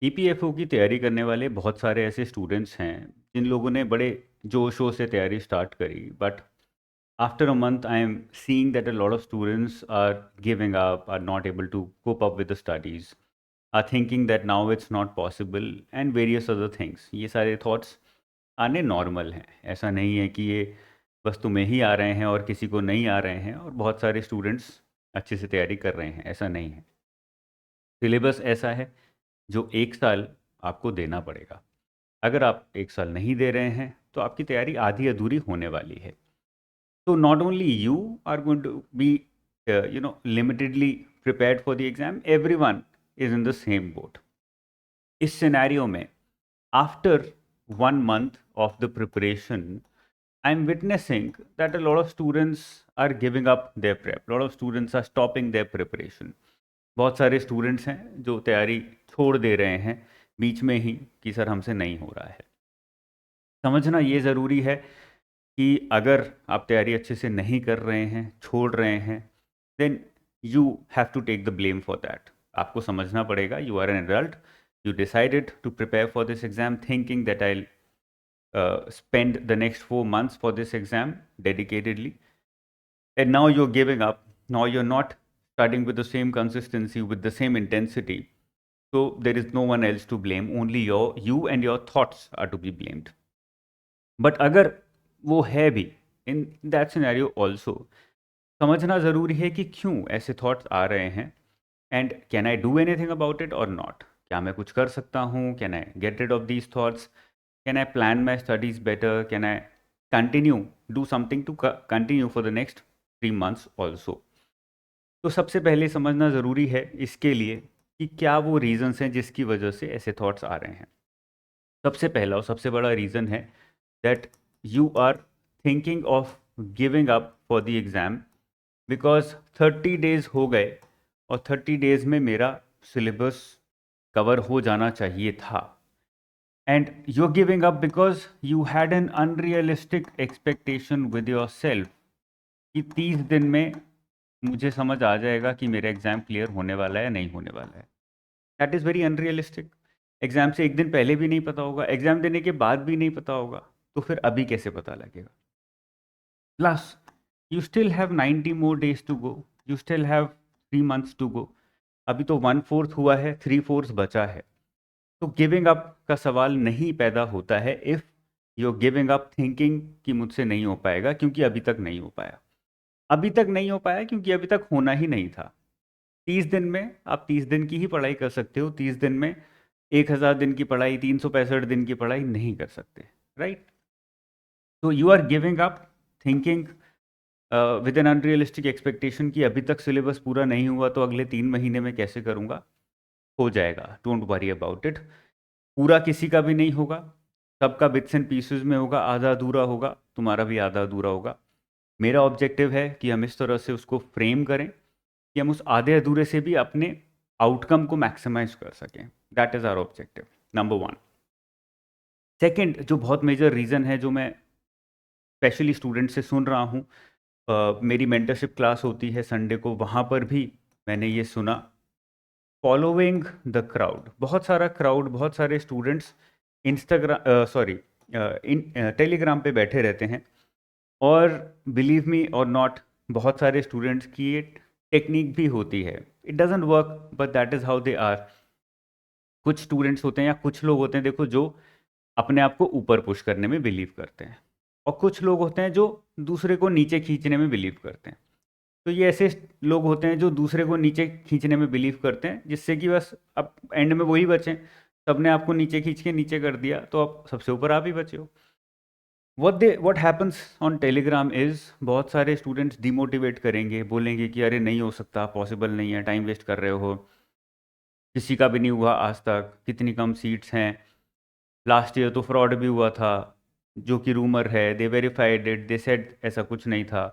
EPFO की तैयारी करने वाले बहुत सारे ऐसे स्टूडेंट्स हैं जिन लोगों ने बड़े जोशों से तैयारी स्टार्ट करी, but after a month I am seeing that a lot of students are giving up, are not able to cope up with the studies, are thinking that now it's not possible and various other things. ये सारे thoughts आने normal हैं। ऐसा नहीं है कि ये बस तुम्हें ही आ रहे हैं और किसी को नहीं आ रहे हैं और बहुत सारे स्टूडेंट्स अच्छे से तैयारी कर रहे हैं, ऐसा नहीं है। सिलेबस ऐसा है जो एक साल आपको देना पड़ेगा। अगर आप एक साल नहीं दे रहे हैं तो आपकी तैयारी आधी अधूरी होने वाली है। तो not only you are going to be limitedly prepared for the exam, everyone is in the same boat. इस सिनेरियो में after 1 month of the preparation, I'm witnessing that a lot of students are giving up their prep. A lot of students are stopping their preparation. बहुत सारे students हैं जो तैयारी छोड़ दे रहे हैं बीच में ही कि सर हमसे नहीं हो रहा है। समझना ये ज़रूरी है कि अगर आप तैयारी अच्छे से नहीं कर रहे हैं, छोड़ रहे हैं, then you have to take the blame for that. आपको समझना पड़ेगा, you are an adult, you decided to prepare for this exam thinking that I spend the next 4 months for this exam dedicatedly, and now you're giving up. Now you're not studying with the same consistency, with the same intensity. So there is no one else to blame, only you and your thoughts are to be blamed. But अगर वो है भी, in that scenario also समझना ज़रूरी है कि क्यों ऐसे थॉट्स आ रहे हैं, and can I do anything about it और नॉट। क्या मैं कुछ कर सकता हूँ? Can I get rid of these thoughts? Can I plan my studies better? Can I continue do something to continue for the next 3 months also? तो सबसे पहले समझना ज़रूरी है इसके लिए कि क्या वो रीज़न्स हैं जिसकी वजह से ऐसे थॉट्स आ रहे हैं। सबसे पहला और सबसे बड़ा रीज़न है that you are thinking of giving up for the exam because 30 days हो गए और 30 days में मेरा सिलेबस कवर हो जाना चाहिए था, and you're giving up because you had an unrealistic expectation with yourself कि 30 दिन में मुझे समझ आ जाएगा कि मेरा एग्ज़ाम क्लियर होने वाला है या नहीं होने वाला है। That is very unrealistic. Exam से एक दिन पहले भी नहीं पता होगा, एग्ज़ाम देने के बाद भी नहीं पता होगा, तो फिर अभी कैसे पता लगेगा? Plus you still have 90 more days to go, you still have 3 months to go. अभी तो 1/4 हुआ है, 3/4 बचा है। तो गिविंग अप का सवाल नहीं पैदा होता है if you are giving up thinking कि मुझसे नहीं हो पाएगा, क्योंकि अभी तक नहीं हो पाया। अभी तक नहीं हो पाया क्योंकि अभी तक होना ही नहीं था। 30 दिन में आप 30 दिन की ही पढ़ाई कर सकते हो, 30 दिन में 1000 दिन की पढ़ाई, 365 दिन की पढ़ाई नहीं कर सकते, राइट? तो you are giving up thinking with an unrealistic expectation कि अभी तक सिलेबस पूरा नहीं हुआ तो अगले 3 महीने में कैसे करूँगा? हो जाएगा, डोंट वरी अबाउट इट। पूरा किसी का भी नहीं होगा, सबका बिट्स एंड पीसेस में होगा, आधा अधूरा होगा, तुम्हारा भी आधा अधूरा होगा। मेरा ऑब्जेक्टिव है कि हम इस तरह से उसको फ्रेम करें कि हम उस आधे अधूरे से भी अपने आउटकम को मैक्सिमाइज कर सकें। That is our objective number 1। Second, जो बहुत मेजर रीज़न है जो मैं स्पेशली स्टूडेंट से सुन रहा हूँ, मेरी मेंटरशिप क्लास होती है संडे को, वहाँ पर भी मैंने ये सुना, फॉलोइंग द क्राउड। बहुत सारा क्राउड, बहुत सारे स्टूडेंट्स इंस्टाग्राम सॉरी इन टेलीग्राम पे बैठे रहते हैं, और बिलीव मी और नॉट, बहुत सारे स्टूडेंट्स की ये टेक्निक भी होती है। It doesn't work but that is how they are. कुछ स्टूडेंट्स होते हैं या कुछ लोग होते हैं, देखो, जो अपने आप को ऊपर पुश करने में बिलीव करते हैं, और कुछ लोग होते हैं जो दूसरे को नीचे खींचने में बिलीव करते हैं। तो ये ऐसे लोग होते हैं जो दूसरे को नीचे खींचने में बिलीव करते हैं, जिससे कि बस अब एंड में वही बचें। सबने आपको नीचे खींच के नीचे कर दिया तो अब सबसे ऊपर आप ही बचे हो। What happens on Telegram is, बहुत सारे स्टूडेंट्स डिमोटिवेट करेंगे, बोलेंगे कि अरे नहीं हो सकता, पॉसिबल नहीं है, टाइम वेस्ट कर रहे हो, किसी का भी नहीं हुआ आज तक, कितनी कम सीट्स हैं, लास्ट ईयर तो फ्रॉड भी हुआ था, जो कि रूमर है, दे वेरीफाइड इट, दे सेड ऐसा कुछ नहीं था।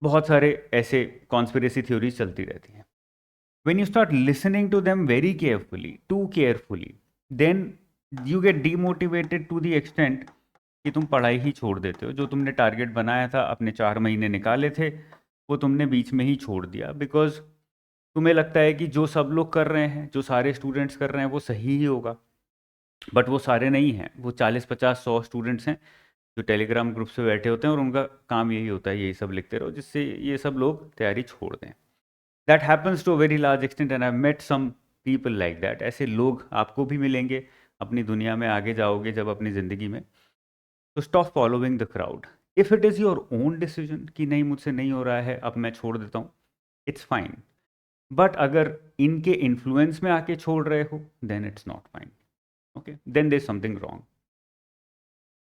बहुत सारे ऐसे कॉन्स्पिरेसी थ्योरीज चलती रहती हैं। When you start listening to them very carefully, too carefully, then you get demotivated to the extent कि तुम पढ़ाई ही छोड़ देते हो। जो तुमने टारगेट बनाया था, अपने 4 महीने निकाले थे, वो तुमने बीच में ही छोड़ दिया, बिकॉज तुम्हें लगता है कि जो सब लोग कर रहे हैं, जो सारे स्टूडेंट्स कर रहे हैं, वो सही ही होगा, बट वो सारे नहीं हैं। वो 40 50 100 स्टूडेंट्स हैं जो टेलीग्राम ग्रुप से बैठे होते हैं और उनका काम यही होता है यही सब लिखते रहो, जिससे ये सब लोग तैयारी छोड़ दें। That happens to a very large extent and I met some people like that. ऐसे लोग आपको भी मिलेंगे अपनी दुनिया में, आगे जाओगे जब अपनी ज़िंदगी में। तो stop following the crowd. If it is your own decision कि नहीं मुझसे नहीं हो रहा है, अब मैं छोड़ देता हूँ, इट्स फाइन। बट अगर इनके इन्फ्लुएंस में आके छोड़ रहे हो, then it's not fine. Okay, then there something wrong.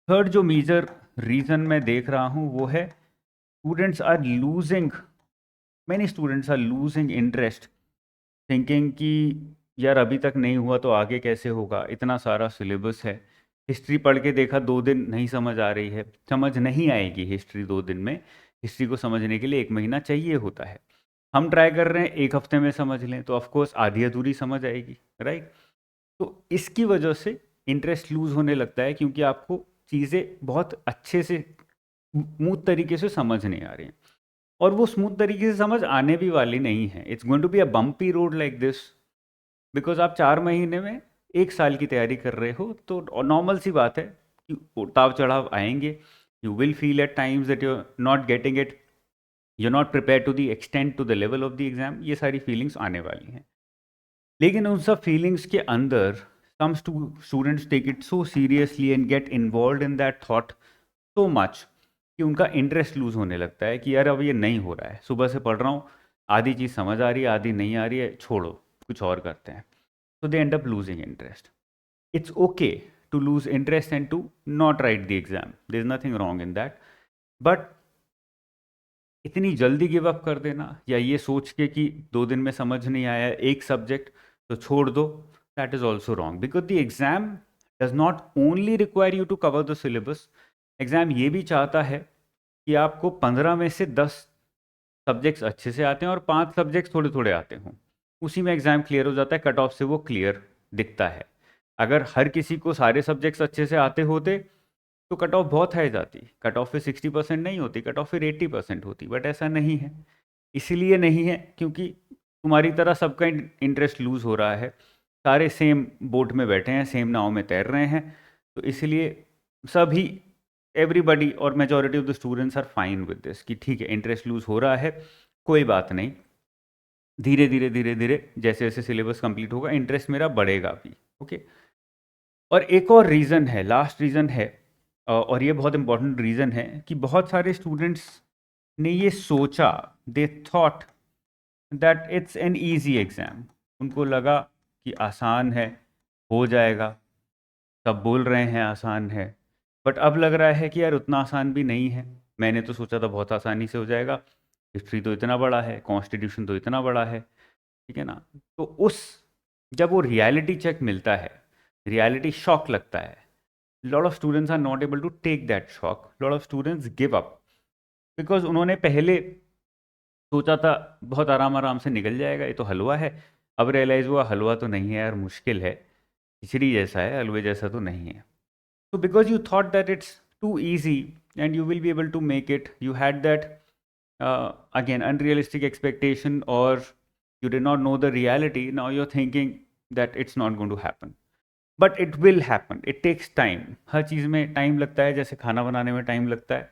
Third जो मेजर रीज़न मैं देख रहा हूँ वो है students are losing, many students are losing interest, thinking कि यार अभी तक नहीं हुआ तो आगे कैसे होगा, इतना सारा सिलेबस है। हिस्ट्री पढ़ के देखा 2 दिन नहीं समझ आ रही है, समझ नहीं आएगी हिस्ट्री 2 दिन में। हिस्ट्री को समझने के लिए 1 महीना चाहिए होता है। हम ट्राई कर रहे हैं 1 हफ्ते में समझ लें, तो ऑफकोर्स आधी अधूरी समझ आएगी, राइट। तो इसकी वजह से इंटरेस्ट लूज होने लगता है, क्योंकि आपको चीज़ें बहुत अच्छे से स्मूथ तरीके से समझ नहीं आ रही हैं, और वो स्मूथ तरीके से समझ आने भी वाली नहीं है। It's going to be a bumpy road like this, because आप 4 महीने में 1 साल की तैयारी कर रहे हो, तो नॉर्मल सी बात है कि उतार चढ़ाव आएंगे। You will feel at times that you are not getting it, you are not prepare to the extend to the level of the exam. ये सारी फीलिंग्स आने वाली हैं, लेकिन उन सब फीलिंग्स के अंदर some students take it so seriously and get involved in that thought so much कि उनका इंटरेस्ट लूज होने लगता है कि यार अब ये नहीं हो रहा है, सुबह से पढ़ रहा हूँ, आधी चीज़ समझ आ रही है, आधी नहीं आ रही है, छोड़ो कुछ और करते हैं। तो they end up losing interest. It's okay to lose interest and to not write the exam, there is nothing wrong in that, but इतनी जल्दी गिव अप कर देना या ये सोच के कि 2 दिन में समझ नहीं आया एक सब्जेक्ट तो छोड़ दो, that is also wrong, because the exam does not only require you to cover the syllabus. Exam ये भी चाहता है कि आपको 15 में से 10 सब्जेक्ट्स अच्छे से आते हैं और 5 सब्जेक्ट्स थोड़े थोड़े आते हों, उसी में एग्जाम क्लियर हो जाता है, कट ऑफ से वो क्लियर दिखता है। अगर हर किसी को सारे सब्जेक्ट्स अच्छे से आते होते तो कट ऑफ बहुत हाई जाती, कट ऑफ पे 60% नहीं होती, कट ऑफ फिर 80% होती, बट ऐसा नहीं है। इसीलिए नहीं है क्योंकि तुम्हारी तरह सबका इंटरेस्ट लूज हो रहा है, सारे सेम बोट में बैठे हैं, सेम नाव में तैर रहे हैं, तो इसलिए सभी एवरीबडी और majority of the students are fine with this कि ठीक है इंटरेस्ट लूज हो रहा है, कोई बात नहीं, धीरे धीरे धीरे धीरे जैसे जैसे सिलेबस कंप्लीट होगा इंटरेस्ट मेरा बढ़ेगा भी। ओके, और एक और रीज़न है, लास्ट रीज़न है, और ये बहुत इंपॉर्टेंट रीज़न है कि बहुत सारे स्टूडेंट्स ने ये सोचा, they thought that it's an easy exam. उनको लगा कि आसान है, हो जाएगा, सब बोल रहे हैं आसान है, बट अब लग रहा है कि यार उतना आसान भी नहीं है। मैंने तो सोचा था बहुत आसानी से हो जाएगा, हिस्ट्री तो इतना बड़ा है, कॉन्स्टिट्यूशन तो इतना बड़ा है, ठीक है ना। तो उस जब वो रियलिटी चेक मिलता है, रियलिटी शॉक लगता है, lot of students are not able to take that shock, lot of students give up because उन्होंने पहले सोचा था बहुत आराम आराम से निकल जाएगा, ये तो हलवा है, अब रियलाइज हुआ हलवा तो नहीं है यार, मुश्किल है, खिचड़ी जैसा है, हलवे जैसा तो नहीं है। तो because you thought that it's too easy and you will be able to make it, you had that again unrealistic expectation और you did not know the reality, now you're thinking that it's not going to happen, but it will happen, it takes time. हर चीज़ में time लगता है, जैसे खाना बनाने में टाइम लगता है,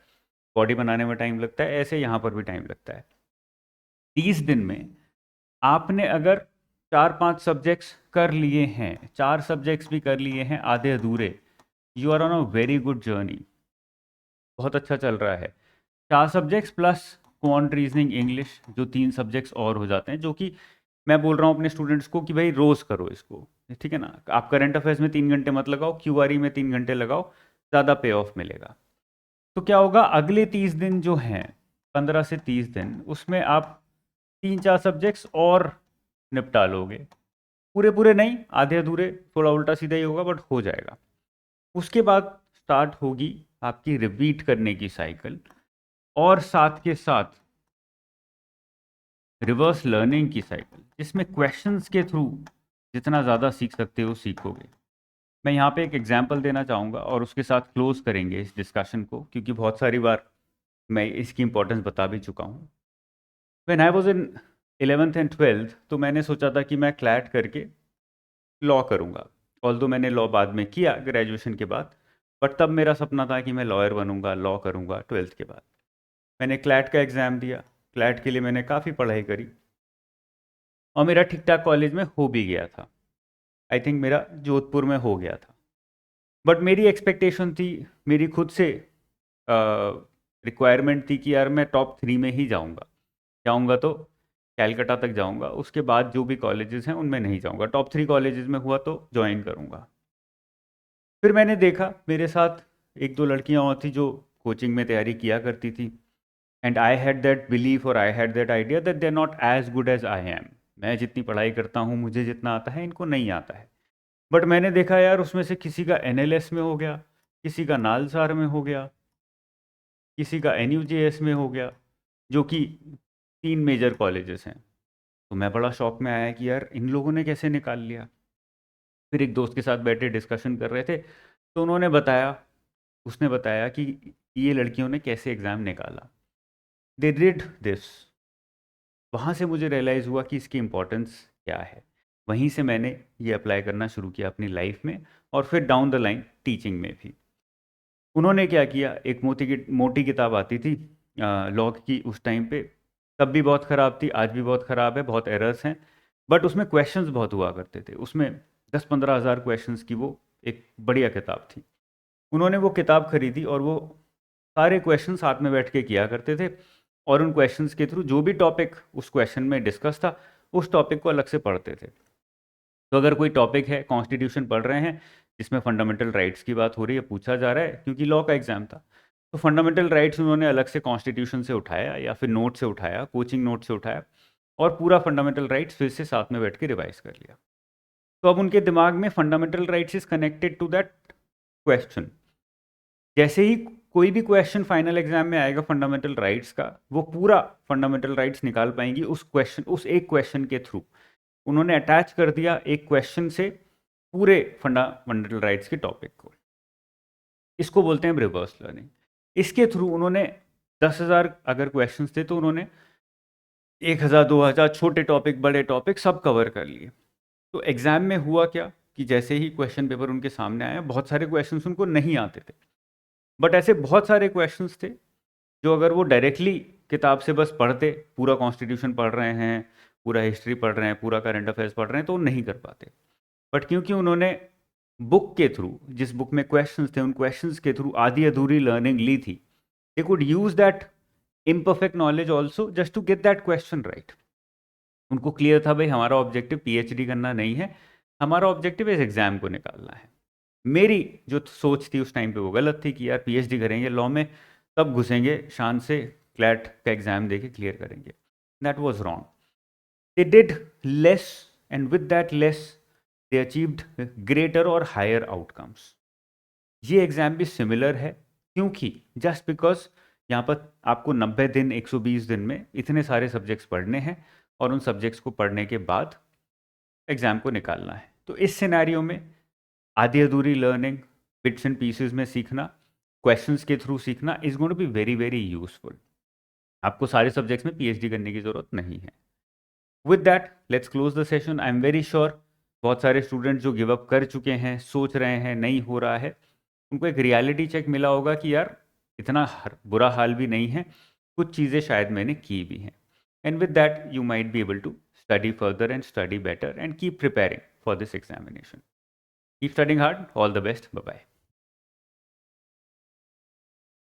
बॉडी बनाने में टाइम लगता है, ऐसे यहाँ पर भी टाइम लगता है। 30 दिन में आपने अगर 4-5 सब्जेक्ट्स कर लिए हैं, 4 सब्जेक्ट्स भी कर लिए हैं आधे अधूरे, you are on a very good journey, बहुत अच्छा चल रहा है। 4 subjects plus quant reasoning English जो 3 सब्जेक्ट्स और हो जाते हैं, जो कि मैं बोल रहा हूँ अपने स्टूडेंट्स को कि भाई रोज़ करो इसको, ठीक है ना। आप करंट अफेयर्स में 3 घंटे मत लगाओ, क्यूआरई में 3 घंटे लगाओ, ज़्यादा पे ऑफ मिलेगा। तो क्या होगा, अगले 30 दिन जो हैं, 15 से 30 दिन, उसमें आप 3-4 सब्जेक्ट्स और निपटा लोगे, पूरे पूरे नहीं, आधे अधूरे, थोड़ा उल्टा सीधा ही होगा बट हो जाएगा। उसके बाद स्टार्ट होगी आपकी रिपीट करने की साइकिल, और साथ के साथ रिवर्स लर्निंग की साइकिल, जिसमें क्वेश्चंस के थ्रू जितना ज़्यादा सीख सकते हो सीखोगे। मैं यहाँ पे एक एग्जांपल देना चाहूँगा और उसके साथ क्लोज करेंगे इस डिस्कशन को, क्योंकि बहुत सारी बार मैं इसकी इंपॉर्टेंस बता भी चुका हूँ। When I was in 11th and 12th तो मैंने सोचा था कि मैं क्लैट करके लॉ करूँगा। ऑल्दो मैंने लॉ बाद में किया ग्रेजुएशन के बाद, बट तब मेरा सपना था कि मैं लॉयर बनूंगा, लॉ करूँगा 12th के बाद। मैंने क्लैट का एग्ज़ाम दिया। क्लैट के लिए मैंने काफ़ी पढ़ाई करी और मेरा ठीक ठाक कॉलेज में हो भी गया था। आई थिंक मेरा जोधपुर में हो गया था। बट मेरी एक्सपेक्टेशन थी, मेरी खुद से रिक्वायरमेंट थी कि यार मैं टॉप 3 में ही जाऊंगा। जाऊंगा तो कैलकाटा तक जाऊंगा, उसके बाद जो भी कॉलेजेस हैं उनमें नहीं जाऊंगा, टॉप 3 कॉलेजेस में हुआ तो ज्वाइन करूंगा। फिर मैंने देखा मेरे साथ एक दो लड़कियां और थी जो कोचिंग में तैयारी किया करती थी, and I had that belief और I had that idea that they are not as good as I am. मैं जितनी पढ़ाई करता हूँ, मुझे जितना आता है, इनको नहीं आता है। बट मैंने देखा यार उसमें से किसी का एनएलएस में हो गया, किसी का नालसार में हो गया, किसी का एनयूजेएस में हो गया, जो कि 3 मेजर कॉलेजेस हैं। तो मैं बड़ा शौक में आया कि यार इन लोगों ने कैसे निकाल लिया। फिर एक दोस्त के साथ बैठे डिस्कशन कर रहे थे, तो उन्होंने बताया, उसने बताया कि ये लड़कियों ने कैसे एग्ज़ाम निकाला। They did this. वहाँ से मुझे रियलाइज़ हुआ कि इसकी इम्पोर्टेंस क्या है। वहीं से मैंने ये अप्लाई करना शुरू किया अपनी लाइफ में, और फिर डाउन द लाइन टीचिंग में भी। उन्होंने क्या किया, एक मोटी किताब आती थी लॉ की उस टाइम पे, तब भी बहुत ख़राब थी, आज भी बहुत ख़राब है, बहुत एरर्स हैं, बट उसमें क्वेश्चंस बहुत हुआ करते थे। उसमें 10-15 हज़ार क्वेश्चंस की वो एक बढ़िया किताब थी। उन्होंने वो किताब खरीदी और वो सारे क्वेश्चन साथ में बैठ के किया करते थे, और उन क्वेश्चंस के थ्रू जो भी टॉपिक उस क्वेश्चन में डिस्कस था, उस टॉपिक को अलग से पढ़ते थे। तो अगर कोई टॉपिक है, कॉन्स्टिट्यूशन पढ़ रहे हैं जिसमें फंडामेंटल राइट्स की बात हो रही है, पूछा जा रहा है, क्योंकि लॉ का एग्जाम था, तो फंडामेंटल राइट्स उन्होंने अलग से कॉन्स्टिट्यूशन से उठाया या फिर नोट से उठाया, कोचिंग नोट से उठाया, और पूरा फंडामेंटल राइट्स फिर से साथ में बैठ के रिवाइज कर लिया। तो अब उनके दिमाग में fundamental rights is connected to that question. जैसे ही कोई भी क्वेश्चन फाइनल एग्जाम में आएगा फंडामेंटल राइट्स का, वो पूरा फंडामेंटल राइट्स निकाल पाएंगी उस एक क्वेश्चन के थ्रू। उन्होंने अटैच कर दिया एक क्वेश्चन से पूरे फंडामेंटल राइट्स के टॉपिक को। इसको बोलते हैं रिवर्स लर्निंग। इसके थ्रू उन्होंने 10,000 अगर क्वेश्चंस थे तो उन्होंने 1,000 2,000 छोटे टॉपिक, बड़े टॉपिक सब कवर कर लिए। तो एग्जाम में हुआ क्या कि जैसे ही क्वेश्चन पेपर उनके सामने आया, बहुत सारे क्वेश्चंस उनको नहीं आते थे, बट ऐसे बहुत सारे क्वेश्चंस थे जो अगर वो डायरेक्टली किताब से बस पढ़ते, पूरा कॉन्स्टिट्यूशन पढ़ रहे हैं, पूरा हिस्ट्री पढ़ रहे हैं, पूरा करंट अफेयर्स पढ़ रहे हैं, तो वो नहीं कर पाते। बट क्योंकि उन्होंने बुक के थ्रू, जिस बुक में क्वेश्चंस थे, उन क्वेश्चंस के थ्रू आधी अधूरी लर्निंग ली थी, they could use that imperfect knowledge also just to get that question right. उनको क्लियर था भाई हमारा ऑब्जेक्टिव पीएचडी करना नहीं है, हमारा ऑब्जेक्टिव इस एग्जाम को निकालना है। मेरी जो सोच थी उस टाइम पे वो गलत थी कि यार पीएचडी करेंगे लॉ में, तब घुसेंगे शान से, क्लैट का एग्जाम देके क्लियर करेंगे। That was wrong. They did less, and with that less they achieved greater और हायर आउटकम्स। ये एग्जाम भी सिमिलर है, क्योंकि जस्ट बिकॉज यहाँ पर आपको 90 दिन 120 दिन में इतने सारे सब्जेक्ट्स पढ़ने हैं, और उन सब्जेक्ट्स को पढ़ने के बाद एग्जाम को निकालना है। तो इस सिनेरियो में आधी अधूरी लर्निंग, बिट्स एंड पीसेस में सीखना, क्वेश्चंस के थ्रू सीखना is going to be very very useful. आपको सारे सब्जेक्ट्स में पीएचडी करने की जरूरत नहीं है। With that let's close the session. I am very sure बहुत सारे स्टूडेंट जो गिव अप कर चुके हैं, सोच रहे हैं नहीं हो रहा है, उनको एक रियलिटी चेक मिला होगा कि यार इतना बुरा हाल भी नहीं है, कुछ चीज़ें शायद मैंने की भी हैं। And with that you might be able to study further and study better and keep preparing for this examination. Keep studying hard. All the best. Bye bye.